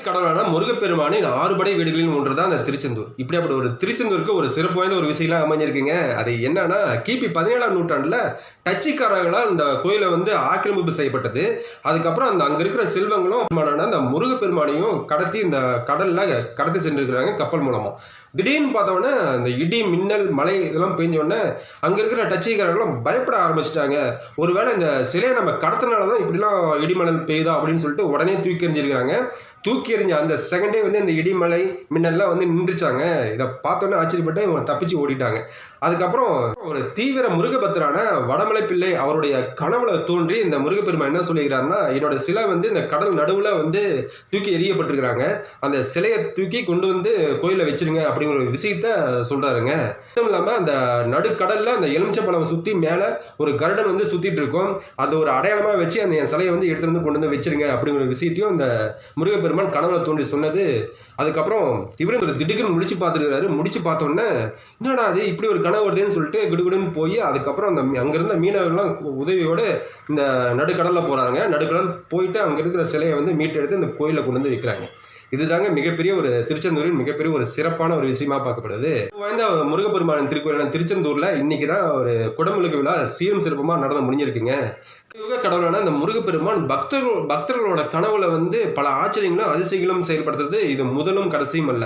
கடவுளான முருகப்பெருமானின் 6 படை வீடுகளில் ஒன்று தான் அந்த திருச்செந்தூர். இப்படிப்பட்ட ஒரு திருச்செந்தூருக்கு ஒரு சிறப்பு வாய்ந்த ஒரு விஷயம்லாம் அமைஞ்சிருக்குங்க. அது என்னன்னா, கிபி 17ஆம் நூற்றாண்டுல டச்சுக்காரர்களால் இந்த கோயிலை வந்து ஆக்கிரமிப்பு செய்யப்பட்டது. அதுக்கப்புறம் அங்க இருக்கிற செல்வங்களும் அந்த முருகப்பெருமானையும் கடத்தி இந்த கடல்ல கடத்தி சென்றிருக்கிறாங்க கப்பல் மூலமா. திடீர்னு பார்த்தோன்னே இந்த இடி மின்னல் மழை இதெல்லாம் பெஞ்ச உடனே அங்க இருக்கிற டச்சுக்காரர்களும் பயப்பட ஆரம்பிச்சிட்டாங்க. ஒருவேளை இந்த சிலையை நம்ம கடத்தினால தான் இப்படிலாம் இடிமலை பெய்யுதா அப்படின்னு சொல்லிட்டு உடனே தூக்கி எறிஞ்சிருக்கிறாங்க. தூக்கி எறிஞ்ச அந்த செகண்டே வந்து இந்த இடிமலை மின்னல்லாம் வந்து நின்றுச்சாங்க. இதை பார்த்தோன்னே ஆச்சரியப்பட்டு இவங்க தப்பிச்சு ஓடிட்டாங்க. அதுக்கப்புறம் ஒரு தீவிர முருகபக்தரான வடமலை பிள்ளை அவருடைய கனவுல தோன்றி இந்த முருகப்பெருமான் என்ன சொல்லிக்கிறாருன்னா, என்னோட சிலை வந்து இந்த கடல் நடுவில் வந்து தூக்கி எறியப்பட்டிருக்கிறாங்க, அந்த சிலையை தூக்கி கொண்டு வந்து கோயிலில் வச்சிருங்க அப்படிங்கிற ஒரு விஷயத்த சொல்றாருங்க. அதுவும் இல்லாமல் அந்த நடுக்கடல்ல அந்த எலுமிச்சம்பழம் சுற்றி மேலே ஒரு கருடன் வந்து சுற்றிட்டு இருக்கும், அது ஒரு அடையாளமாக வச்சு அந்த என் சிலையை வந்து எடுத்துட்டு வந்து கொண்டு வந்து வச்சிருங்க அப்படிங்கிற விஷயத்தையும் இந்த முருகப்பெருமான் கனவுல தோன்றி சொன்னது. அதுக்கப்புறம் இவரும் ஒரு திடுக்குன்னு முடிச்சு பார்த்துருக்காரு. முடிச்சு பார்த்தோன்னே என்னடா அது இப்படி ஒரு கனவு வருதுன்னு சொல்லிட்டு கிடுகுடுன்னு போய் அதுக்கப்புறம் அந்த அங்கிருந்த மீனவர்கள்லாம் உதவியோடு இந்த நடுக்கடலில் போகிறாங்க. நடுக்கடல் போயிட்டு அங்கே இருக்கிற சிலையை வந்து மீட்டெடுத்து இந்த கோயிலில் கொண்டு வந்து வைக்கிறாங்க. இதுதாங்க மிகப்பெரிய ஒரு திருச்செந்தூரின் மிகப்பெரிய ஒரு சிறப்பான ஒரு விஷயமா பார்க்கப்படுது. வாய்ந்த முருகப்பெருமானின் திருக்கோயிலான திருச்செந்தூர்ல இன்னைக்கு தான் ஒரு குடமுழுக்கு விழா சீரும் சிறப்புமா நடந்து முடிஞ்சிருக்குங்க. யுக கடவுளான இந்த முருகப்பெருமான் பக்தர்களோட கனவுல வந்து பல ஆச்சரியங்களும் அதிசயங்களும் செயல்படுத்துறது இது முதலும் கடைசியும் அல்ல.